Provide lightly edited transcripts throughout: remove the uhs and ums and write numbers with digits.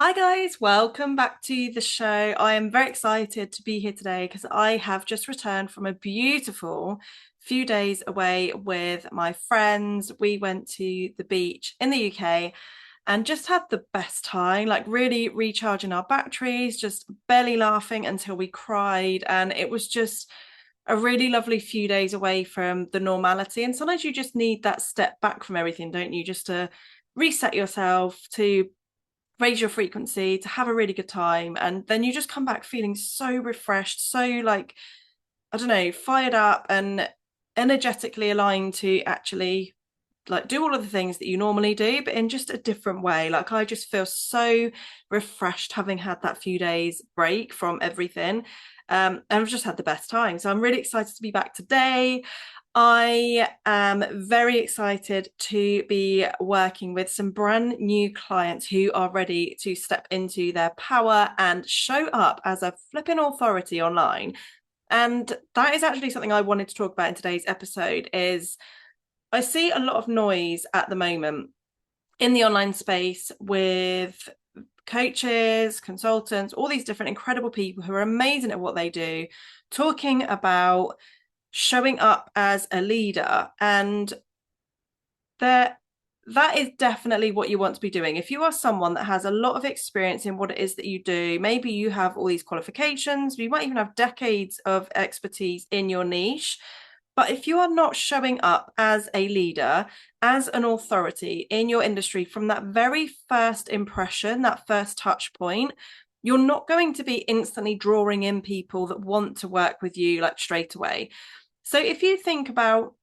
Hi guys, welcome back to the show. I am very excited to be here today because I have just returned from a beautiful few days away with my friends. We went to the beach in the UK and just had the best time, like really recharging our batteries, just barely laughing until we cried. And it was just a really lovely few days away from the normality. And sometimes you just need that step back from everything, don't you? Just to reset yourself, to raise your frequency, to have a really good time, and then you just come back feeling so refreshed, so like, I don't know, fired up and energetically aligned to actually like do all of the things that you normally do, but in just a different way. Like I just feel so refreshed having had that few days break from everything. And I've just had the best time. So I'm really excited to be back today. I am very excited to be working with some brand new clients who are ready to step into their power and show up as a flipping authority online. And that is actually something I wanted to talk about in today's episode is I see a lot of noise at the moment in the online space with coaches, consultants, all these different incredible people who are amazing at what they do, talking about showing up as a leader. And there, that is definitely what you want to be doing. If you are someone that has a lot of experience in what it is that you do, maybe you have all these qualifications, you might even have decades of expertise in your niche. But if you are not showing up as a leader, as an authority in your industry from that very first impression, that first touch point, you're not going to be instantly drawing in people that want to work with you like straight away. So if you think about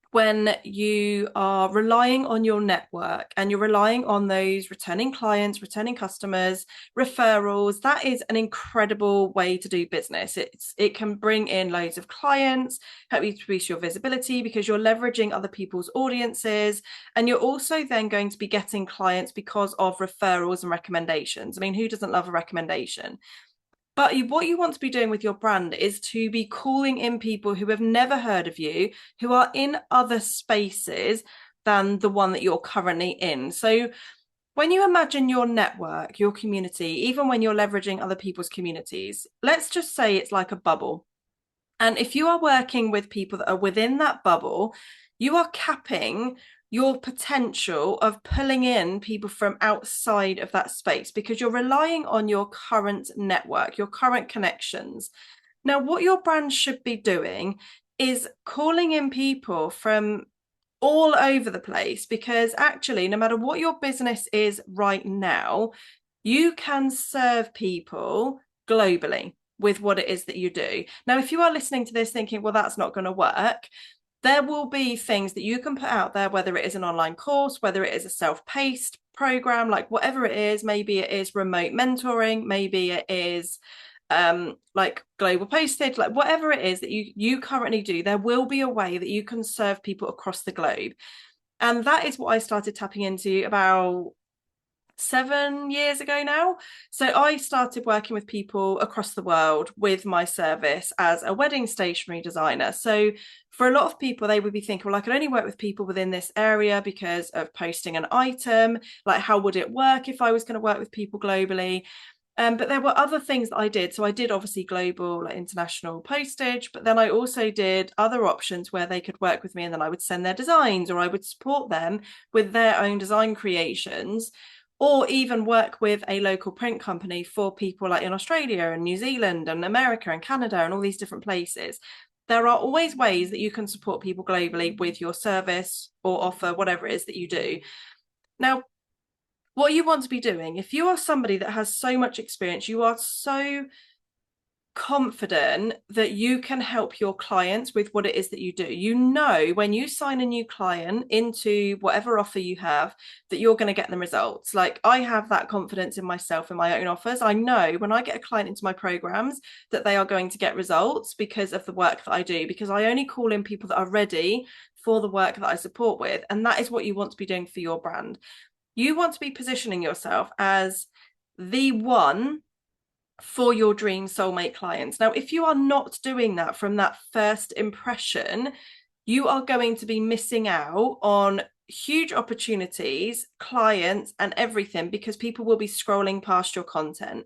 when you are relying on your network and you're relying on those returning clients, returning customers, referrals, that is an incredible way to do business. It can bring in loads of clients, help you to boost your visibility because you're leveraging other people's audiences. And you're also then going to be getting clients because of referrals and recommendations. I mean, who doesn't love a recommendation? But what you want to be doing with your brand is to be calling in people who have never heard of you, who are in other spaces than the one that you're currently in. So when you imagine your network, your community, even when you're leveraging other people's communities, let's just say it's like a bubble. And if you are working with people that are within that bubble, you are capping your potential of pulling in people from outside of that space because you're relying on your current network, your current connections. Now, what your brand should be doing is calling in people from all over the place because actually, no matter what your business is right now, you can serve people globally with what it is that you do. Now, if you are listening to this thinking, well, that's not going to work, there will be things that you can put out there, whether it is an online course, whether it is a self-paced program, like whatever it is, maybe it is remote mentoring, maybe it is like global postage, like whatever it is that you currently do, there will be a way that you can serve people across the globe. And that is what I started tapping into about 7 years ago now. So I started working with people across the world with my service as a wedding stationery designer. So for a lot of people, they would be thinking, well, I can only work with people within this area because of posting an item. Like, how would it work if I was going to work with people globally? But there were other things that I did. So I did obviously global, like international postage, but then I also did other options where they could work with me and then I would send their designs or I would support them with their own design creations or even work with a local print company for people like in Australia and New Zealand and America and Canada and all these different places. There are always ways that you can support people globally with your service or offer, whatever it is that you do. Now, what you want to be doing, if you are somebody that has so much experience, you are so confident that you can help your clients with what it is that you do. You know, when you sign a new client into whatever offer you have, that you're going to get them results. Like I have that confidence in myself in my own offers. I know when I get a client into my programs that they are going to get results because of the work that I do, because I only call in people that are ready for the work that I support with. And that is what you want to be doing for your brand. You want to be positioning yourself as the one for your dream soulmate clients. Now, if you are not doing that from that first impression, you are going to be missing out on huge opportunities, clients, and everything because people will be scrolling past your content.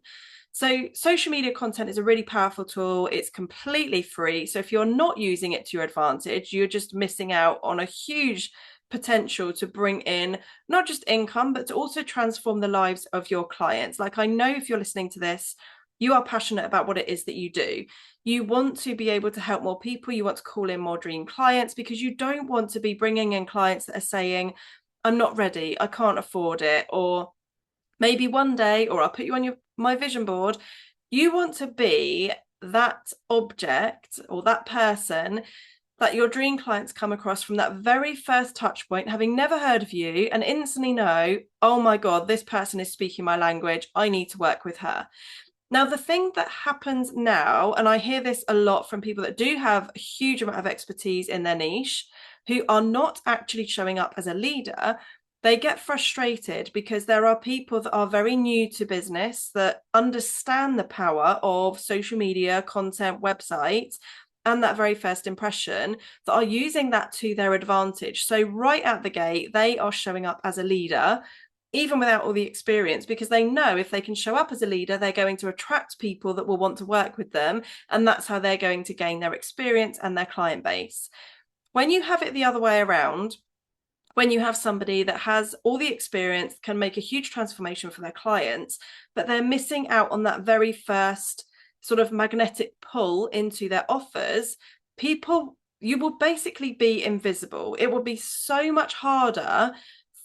So social media content is a really powerful tool. It's completely free. So if you're not using it to your advantage, you're just missing out on a huge potential to bring in not just income, but to also transform the lives of your clients. Like, I know if you're listening to this, you are passionate about what it is that you do. You want to be able to help more people. You want to call in more dream clients because you don't want to be bringing in clients that are saying, I'm not ready, I can't afford it, or maybe one day, or I'll put you on my vision board. You want to be that object or that person that your dream clients come across from that very first touch point, having never heard of you, and instantly know, oh my God, this person is speaking my language, I need to work with her. Now, the thing that happens now, and I hear this a lot from people that do have a huge amount of expertise in their niche, who are not actually showing up as a leader, they get frustrated because there are people that are very new to business that understand the power of social media, content, websites, and that very first impression, that are using that to their advantage. So right at the gate, they are showing up as a leader, even without all the experience, because they know if they can show up as a leader, they're going to attract people that will want to work with them. And that's how they're going to gain their experience and their client base. When you have it the other way around, when you have somebody that has all the experience, can make a huge transformation for their clients, but they're missing out on that very first sort of magnetic pull into their offers, you will basically be invisible. It will be so much harder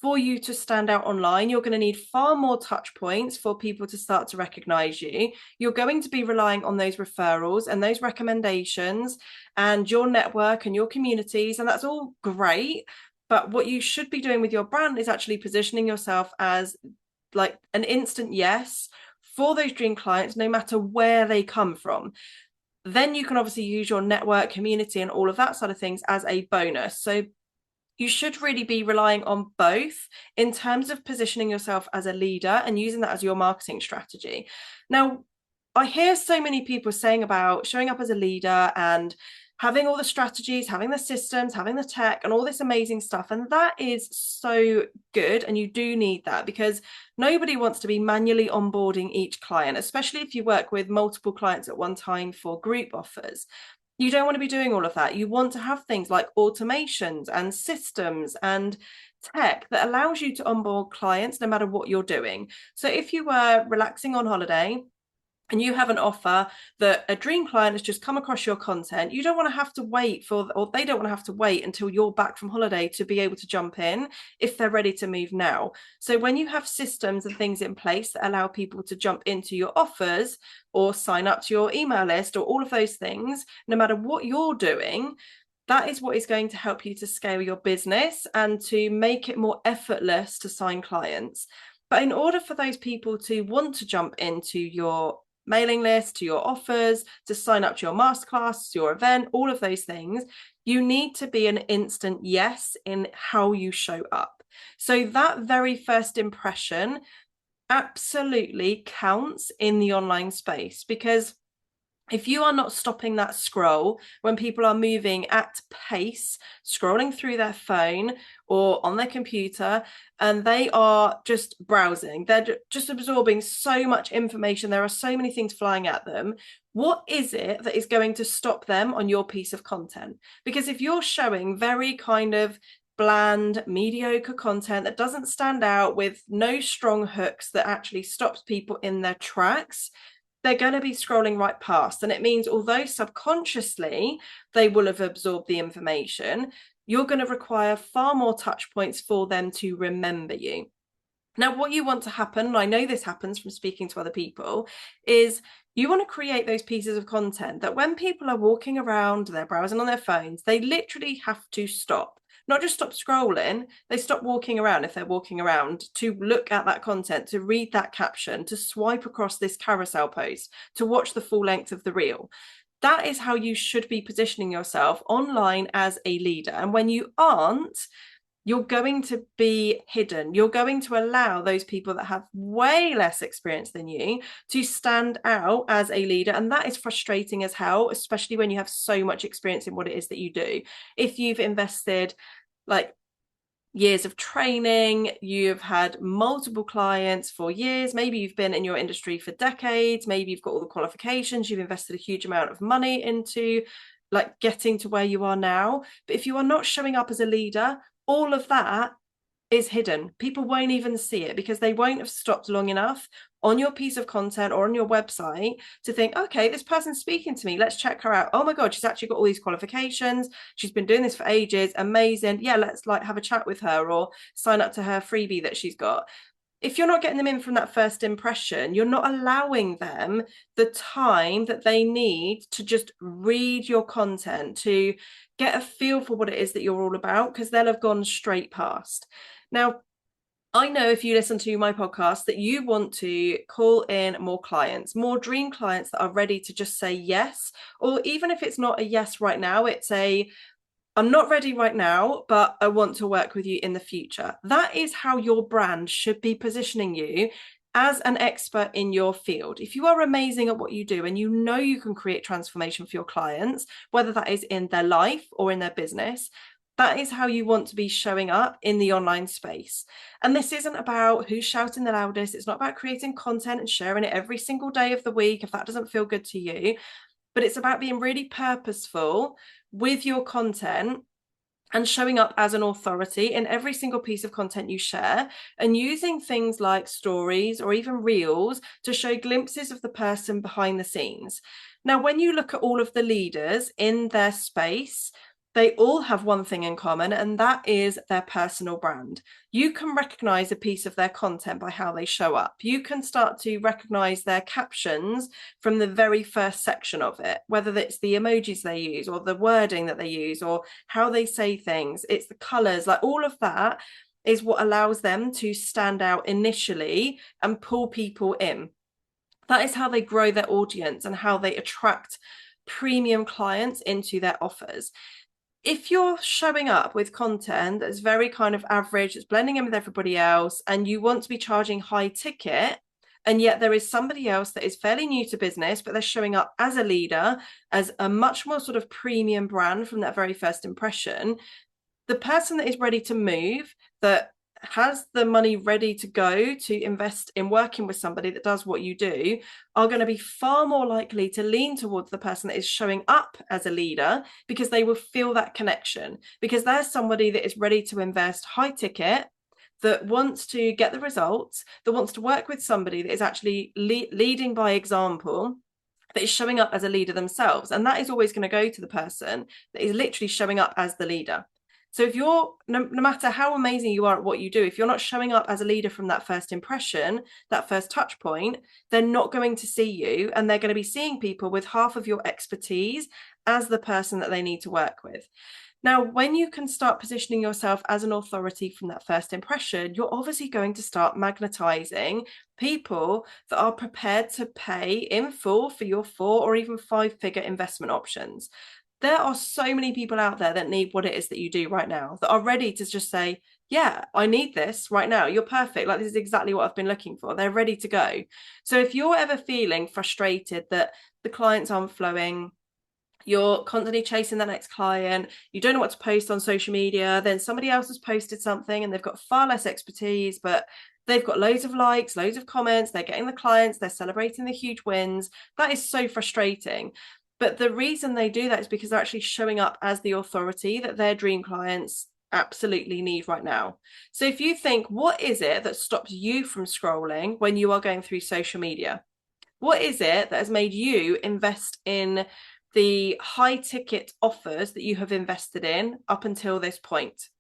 for you to stand out online. You're going to need far more touch points for people to start to recognize you. You're going to be relying on those referrals and those recommendations and your network and your communities, and that's all great. But what you should be doing with your brand is actually positioning yourself as like an instant yes for those dream clients, no matter where they come from. Then you can obviously use your network, community, and all of that sort of things as a bonus. So you should really be relying on both in terms of positioning yourself as a leader and using that as your marketing strategy. Now, I hear so many people saying about showing up as a leader and having all the strategies, having the systems, having the tech, and all this amazing stuff. And that is so good. And you do need that because nobody wants to be manually onboarding each client, especially if you work with multiple clients at one time for group offers. You don't want to be doing all of that. You want to have things like automations and systems and tech that allows you to onboard clients no matter what you're doing. So if you were relaxing on holiday and you have an offer that a dream client has just come across your content, you don't want to have to wait or they don't want to have to wait until you're back from holiday to be able to jump in if they're ready to move now. So when you have systems and things in place that allow people to jump into your offers or sign up to your email list or all of those things, no matter what you're doing, that is what is going to help you to scale your business and to make it more effortless to sign clients. But in order for those people to want to jump into your mailing list, to your offers, to sign up to your masterclass, your event, all of those things, you need to be an instant yes in how you show up. So that very first impression absolutely counts in the online space, because if you are not stopping that scroll when people are moving at pace, scrolling through their phone or on their computer, and they are just browsing, they're just absorbing so much information, there are so many things flying at them, what is it that is going to stop them on your piece of content? Because if you're showing very kind of bland, mediocre content that doesn't stand out, with no strong hooks that actually stops people in their tracks, they're going to be scrolling right past. And it means although subconsciously they will have absorbed the information, you're going to require far more touch points for them to remember you. Now, what you want to happen, and I know this happens from speaking to other people, is you want to create those pieces of content that when people are walking around, they're browsing on their phones, they literally have to stop. Not just stop scrolling, they stop walking around if they're walking around, to look at that content, to read that caption, to swipe across this carousel post, to watch the full length of the reel. That is how you should be positioning yourself online as a leader. And when you aren't, you're going to be hidden. You're going to allow those people that have way less experience than you to stand out as a leader. And that is frustrating as hell, especially when you have so much experience in what it is that you do. If you've invested like years of training, you've had multiple clients for years, maybe you've been in your industry for decades, maybe you've got all the qualifications, you've invested a huge amount of money into like getting to where you are now. But if you are not showing up as a leader, all of that is hidden. People won't even see it because they won't have stopped long enough on your piece of content or on your website to think, okay, this person's speaking to me, let's check her out. Oh my God, she's actually got all these qualifications, she's been doing this for ages, amazing, yeah, let's like have a chat with her or sign up to her freebie that she's got. If you're not getting them in from that first impression, you're not allowing them the time that they need to just read your content, to get a feel for what it is that you're all about, because they'll have gone straight past. Now, I know if you listen to my podcast that you want to call in more clients, more dream clients that are ready to just say yes, or even if it's not a yes right now, it's a I'm not ready right now, but I want to work with you in the future. That is how your brand should be positioning you as an expert in your field. If you are amazing at what you do and you know you can create transformation for your clients, whether that is in their life or in their business, that is how you want to be showing up in the online space. And this isn't about who's shouting the loudest. It's not about creating content and sharing it every single day of the week if that doesn't feel good to you. But it's about being really purposeful with your content and showing up as an authority in every single piece of content you share, and using things like stories or even reels to show glimpses of the person behind the scenes. Now, when you look at all of the leaders in their space, they all have one thing in common, and that is their personal brand. You can recognize a piece of their content by how they show up. You can start to recognize their captions from the very first section of it, whether it's the emojis they use or the wording that they use or how they say things. It's the colors, like all of that is what allows them to stand out initially and pull people in. That is how they grow their audience and how they attract premium clients into their offers. If you're showing up with content that's very kind of average, it's blending in with everybody else, and you want to be charging high ticket, and yet there is somebody else that is fairly new to business, but they're showing up as a leader, as a much more sort of premium brand from that very first impression, the person that is ready to move, that has the money ready to go to invest in working with somebody that does what you do, are going to be far more likely to lean towards the person that is showing up as a leader, because they will feel that connection, because there's somebody that is ready to invest high ticket, that wants to get the results, that wants to work with somebody that is actually leading by example, that is showing up as a leader themselves. And that is always going to go to the person that is literally showing up as the leader. So if you're, no matter how amazing you are at what you do, if you're not showing up as a leader from that first impression, that first touch point, they're not going to see you, and they're going to be seeing people with half of your expertise as the person that they need to work with. Now, when you can start positioning yourself as an authority from that first impression, you're obviously going to start magnetizing people that are prepared to pay in full for your 4 or even 5-figure investment options. There are so many people out there that need what it is that you do right now, that are ready to just say, yeah, I need this right now. You're perfect. Like, this is exactly what I've been looking for. They're ready to go. So if you're ever feeling frustrated that the clients aren't flowing, you're constantly chasing that next client, you don't know what to post on social media, then somebody else has posted something and they've got far less expertise, but they've got loads of likes, loads of comments, they're getting the clients, they're celebrating the huge wins. That is so frustrating. But the reason they do that is because they're actually showing up as the authority that their dream clients absolutely need right now. So if you think, what is it that stops you from scrolling when you are going through social media? What is it that has made you invest in the high ticket offers that you have invested in up until this point?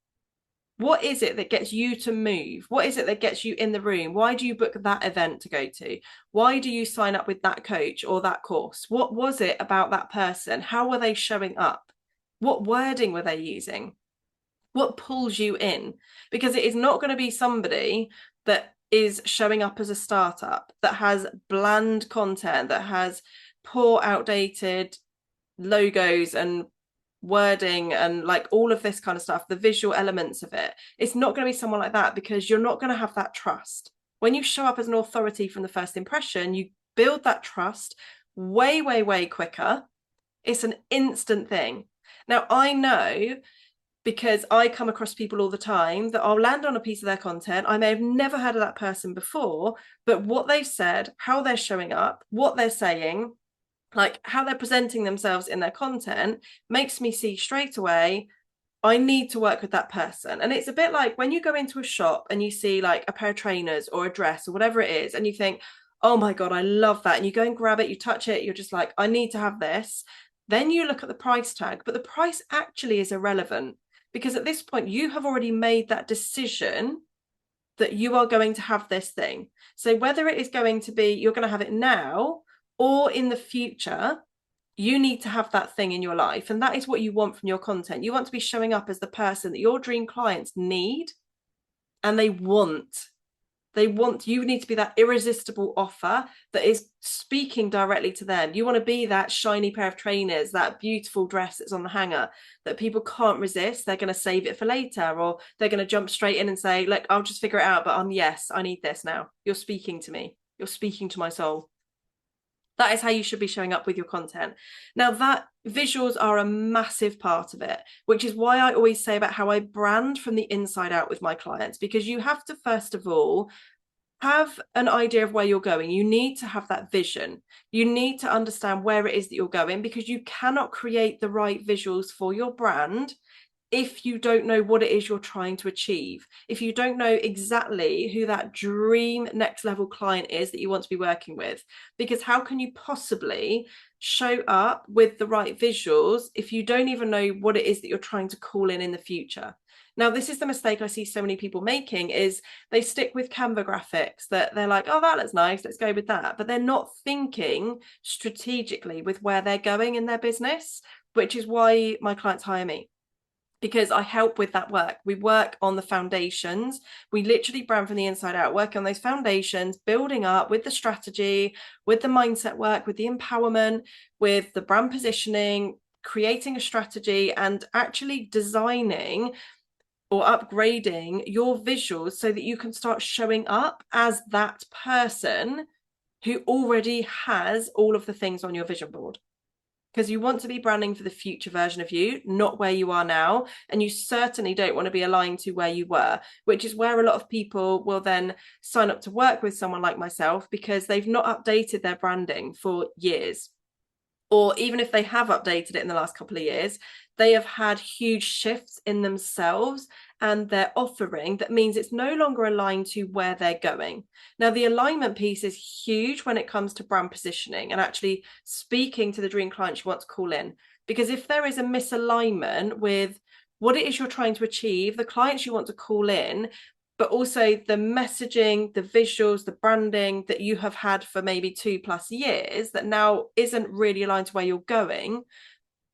What is it that gets you to move? What is it that gets you in the room? Why do you book that event to go to? Why do you sign up with that coach or that course? What was it about that person? How were they showing up? What wording were they using? What pulls you in? Because it is not going to be somebody that is showing up as a startup, that has bland content, that has poor, outdated logos and wording and like all of this kind of stuff, the visual elements of it. It's not going to be someone like that, because you're not going to have that trust. When you show up as an authority from the first impression, you build that trust way quicker. It's an instant thing. Now, I know because I come across people all the time that I'll land on a piece of their content. I may have never heard of that person before, but what they've said, how they're showing up, what they're saying, like how they're presenting themselves in their content makes me see straight away, I need to work with that person. And it's a bit like when you go into a shop and you see like a pair of trainers or a dress or whatever it is, and you think, oh my God, I love that. And you go and grab it, you touch it, you're just like, I need to have this. Then you look at the price tag, but the price actually is irrelevant because at this point you have already made that decision that you are going to have this thing. So whether it is going to be, you're going to have it now or in the future, you need to have that thing in your life. And that is what you want from your content. You want to be showing up as the person that your dream clients need and they want. You need to be that irresistible offer that is speaking directly to them. You want to be that shiny pair of trainers, that beautiful dress that's on the hanger that people can't resist. They're going to save it for later, or they're going to jump straight in and say, look, I'll just figure it out, but yes, I need this now. You're speaking to me. You're speaking to my soul. That is how you should be showing up with your content. Now, that visuals are a massive part of it, which is why I always say about how I brand from the inside out with my clients, because you have to, first of all, have an idea of where you're going. You need to have that vision. You need to understand where it is that you're going, because you cannot create the right visuals for your brand if you don't know what it is you're trying to achieve, if you don't know exactly who that dream next level client is that you want to be working with. Because how can you possibly show up with the right visuals if you don't even know what it is that you're trying to call in the future? Now, this is the mistake I see so many people making, is they stick with Canva graphics, that they're like, oh, that looks nice, let's go with that. But they're not thinking strategically with where they're going in their business, which is why my clients hire me, because I help with that work. We work on the foundations. We literally brand from the inside out, working on those foundations, building up with the strategy, with the mindset work, with the empowerment, with the brand positioning, creating a strategy, and actually designing or upgrading your visuals so that you can start showing up as that person who already has all of the things on your vision board. Because you want to be branding for the future version of you, not where you are now. And you certainly don't want to be aligned to where you were, which is where a lot of people will then sign up to work with someone like myself, because they've not updated their branding for years. Or even if they have updated it in the last couple of years, they have had huge shifts in themselves and their offering that means it's no longer aligned to where they're going. Now, the alignment piece is huge when it comes to brand positioning and actually speaking to the dream clients you want to call in. Because if there is a misalignment with what it is you're trying to achieve, the clients you want to call in, but also the messaging, the visuals, the branding that you have had for maybe 2+ years that now isn't really aligned to where you're going,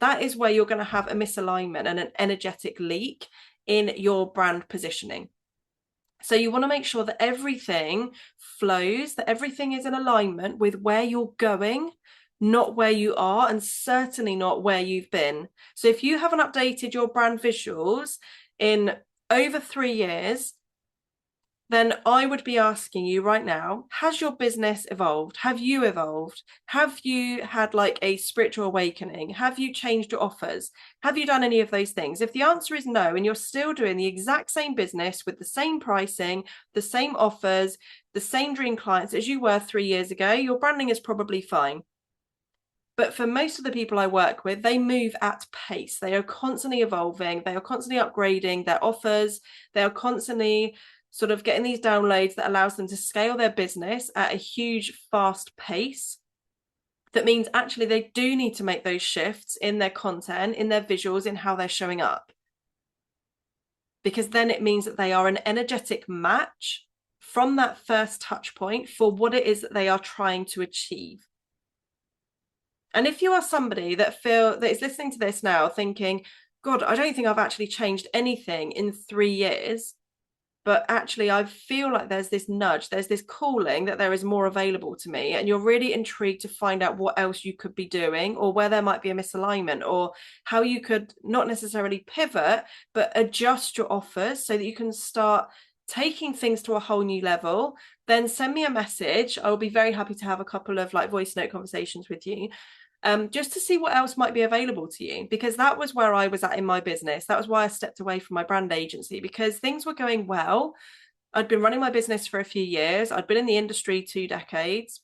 that is where you're going to have a misalignment and an energetic leak in your brand positioning. So you want to make sure that everything flows, that everything is in alignment with where you're going, not where you are, and certainly not where you've been. So if you haven't updated your brand visuals in over 3 years, then I would be asking you right now, has your business evolved? Have you evolved? Have you had like a spiritual awakening? Have you changed your offers? Have you done any of those things? If the answer is no, and you're still doing the exact same business with the same pricing, the same offers, the same dream clients as you were 3 years ago, your branding is probably fine. But for most of the people I work with, they move at pace. They are constantly evolving. They are constantly upgrading their offers. They are constantly sort of getting these downloads that allows them to scale their business at a huge, fast pace. That means actually they do need to make those shifts in their content, in their visuals, in how they're showing up. Because then it means that they are an energetic match from that first touch point for what it is that they are trying to achieve. And if you are somebody that is listening to this now thinking, God, I don't think I've actually changed anything in 3 years, but actually I feel like there's this nudge, there's this calling that there is more available to me, and you're really intrigued to find out what else you could be doing, or where there might be a misalignment, or how you could not necessarily pivot, but adjust your offers so that you can start taking things to a whole new level, then send me a message. I will be very happy to have a couple of like voice note conversations with you. just to see what else might be available to you, because that was where I was at in my business. That was why I stepped away from my brand agency, because things were going well. I'd been running my business for a few years. I'd been in the industry 2 decades.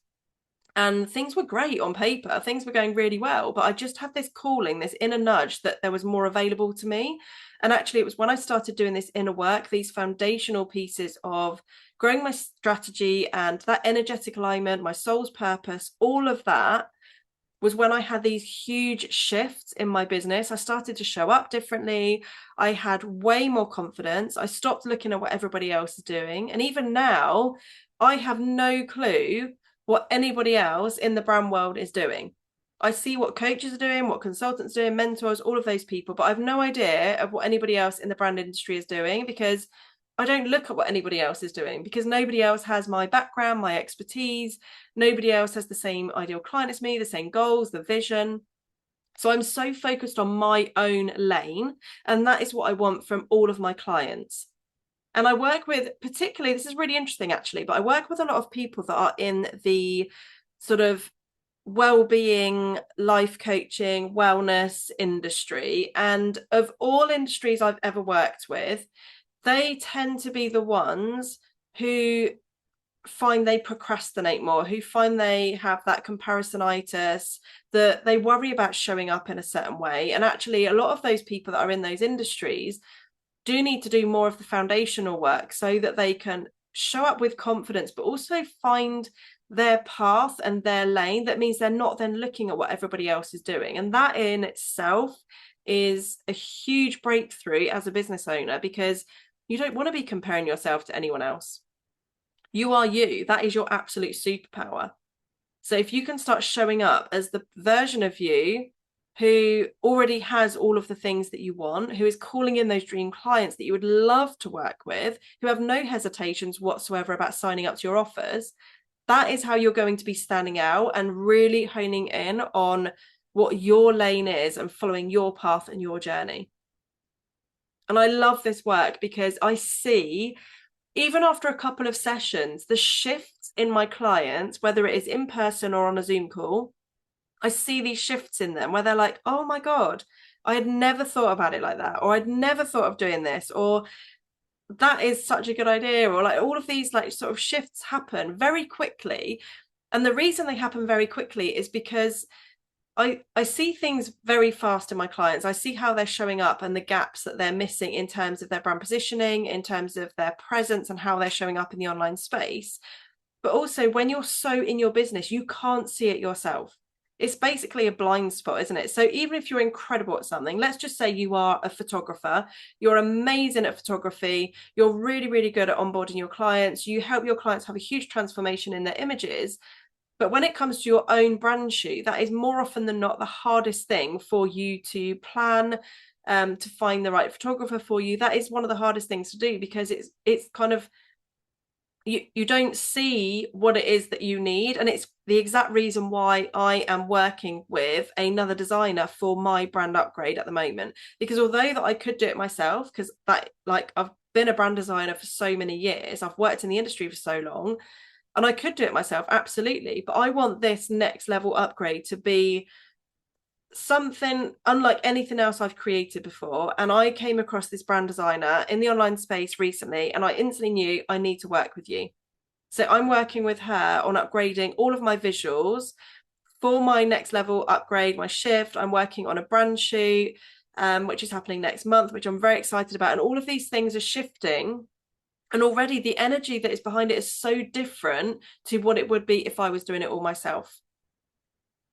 And things were great on paper, things were going really well, but I just had this calling, this inner nudge that there was more available to me. And actually, it was when I started doing this inner work, these foundational pieces of growing my strategy and that energetic alignment, my soul's purpose, all of that was when I had these huge shifts in my business. I started to show up differently. I had way more confidence. I stopped looking at what everybody else is doing. And even now, I have no clue what anybody else in the brand world is doing. I see what coaches are doing, what consultants are doing, mentors, all of those people, but I have no idea of what anybody else in the brand industry is doing, because I don't look at what anybody else is doing, because nobody else has my background, my expertise. Nobody else has the same ideal client as me, the same goals, the vision. So I'm so focused on my own lane, and that is what I want from all of my clients. And I work with, particularly, this is really interesting actually, but I work with a lot of people that are in the sort of well-being, life coaching, wellness industry. And of all industries I've ever worked with, they tend to be the ones who find they procrastinate more, who find they have that comparisonitis, that they worry about showing up in a certain way. And actually, a lot of those people that are in those industries do need to do more of the foundational work so that they can show up with confidence, but also find their path and their lane. That means they're not then looking at what everybody else is doing. And that in itself is a huge breakthrough as a business owner, because you don't want to be comparing yourself to anyone else. You are you. That is your absolute superpower. So if you can start showing up as the version of you who already has all of the things that you want, who is calling in those dream clients that you would love to work with, who have no hesitations whatsoever about signing up to your offers, that is how you're going to be standing out and really honing in on what your lane is and following your path and your journey. And I love this work because I see, even after a couple of sessions, the shifts in my clients, whether it is in person or on a Zoom call, I see these shifts in them where they're like, oh my God, I had never thought about it like that, or I'd never thought of doing this, or that is such a good idea, or like all of these like sort of shifts happen very quickly. And the reason they happen very quickly is because I see things very fast in my clients. I see how they're showing up and the gaps that they're missing in terms of their brand positioning, in terms of their presence and how they're showing up in the online space. But also, when you're so in your business, you can't see it yourself. It's basically a blind spot, isn't it? So even if you're incredible at something, let's just say you are a photographer, you're amazing at photography, you're really, really good at onboarding your clients, you help your clients have a huge transformation in their images. But when it comes to your own brand shoot, that is more often than not the hardest thing for you to plan, to find the right photographer for you. That is one of the hardest things to do, because it's kind of, you don't see what it is that you need. And it's the exact reason why I am working with another designer for my brand upgrade at the moment. Because although that I could do it myself, because that, like, I've been a brand designer for so many years, I've worked in the industry for so long, and I could do it myself, absolutely. But I want this next level upgrade to be something unlike anything else I've created before. And I came across this brand designer in the online space recently, and I instantly knew I need to work with you. So I'm working with her on upgrading all of my visuals for my next level upgrade, my shift. I'm working on a brand shoot, which is happening next month, which I'm very excited about. And all of these things are shifting. And already the energy that is behind it is so different to what it would be if I was doing it all myself.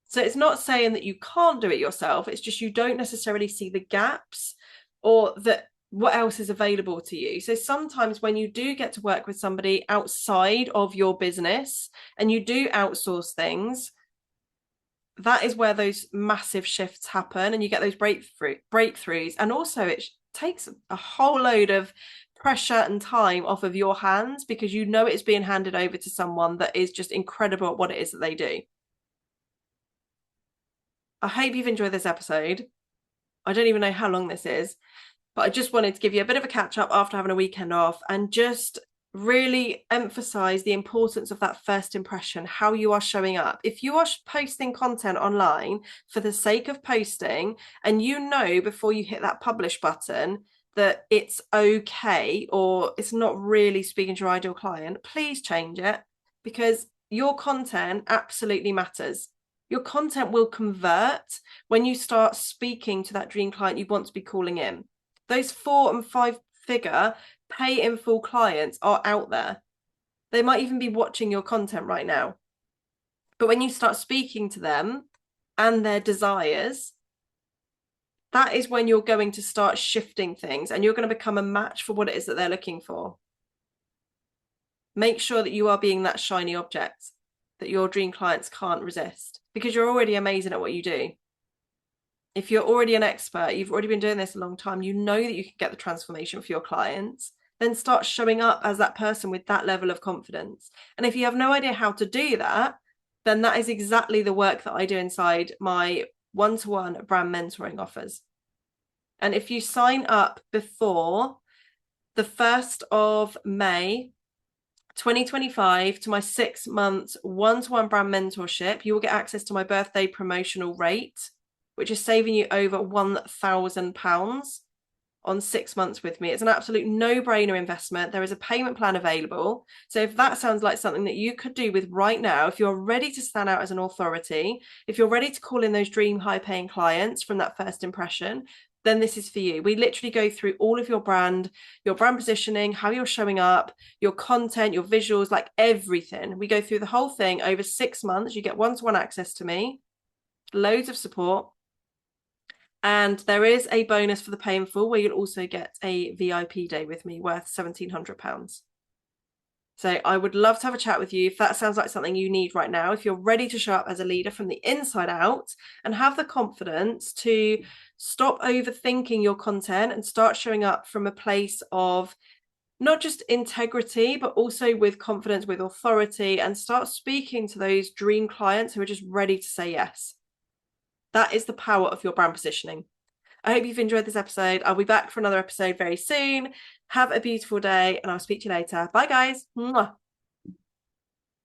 So it's not saying that you can't do it yourself. It's just you don't necessarily see the gaps or that what else is available to you. So sometimes when you do get to work with somebody outside of your business and you do outsource things, that is where those massive shifts happen and you get those breakthroughs. And also it takes a whole load of pressure and time off of your hands, because you know it's being handed over to someone that is just incredible at what it is that they do. I hope you've enjoyed this episode. I don't even know how long this is, but I just wanted to give you a bit of a catch up after having a weekend off and just Really emphasize the importance of that first impression, how you are showing up. If you are posting content online for the sake of posting, and you know before you hit that publish button that it's okay or it's not really speaking to your ideal client, please change it, because your content absolutely matters. Your content will convert when you start speaking to that dream client you want to be calling in. Those 4 and 5 figure pay in full clients are out there. They might even be watching your content right now. But when you start speaking to them and their desires, that is when you're going to start shifting things and you're going to become a match for what it is that they're looking for. Make sure that you are being that shiny object that your dream clients can't resist, because you're already amazing at what you do. If you're already an expert, you've already been doing this a long time, you know that you can get the transformation for your clients, then start showing up as that person with that level of confidence. And if you have no idea how to do that, then that is exactly the work that I do inside my one-to-one brand mentoring offers. And if you sign up before the 1st of May 2025 to my 6 months one-to-one brand mentorship, you will get access to my birthday promotional rate, which is saving you over £1,000 on 6 months with me. It's an absolute no-brainer investment. There is a payment plan available. So if that sounds like something that you could do with right now, if you're ready to stand out as an authority, if you're ready to call in those dream high-paying clients from that first impression, then this is for you. We literally go through all of your brand positioning, how you're showing up, your content, your visuals, like everything. We go through the whole thing over 6 months. You get one-to-one access to me, loads of support. And there is a bonus for the pay in full where you'll also get a VIP day with me worth £1,700. So I would love to have a chat with you if that sounds like something you need right now, if you're ready to show up as a leader from the inside out and have the confidence to stop overthinking your content and start showing up from a place of not just integrity, but also with confidence, with authority, and start speaking to those dream clients who are just ready to say yes. That is the power of your brand positioning. I hope you've enjoyed this episode. I'll be back for another episode very soon. Have a beautiful day, and I'll speak to you later. Bye, guys. Mwah.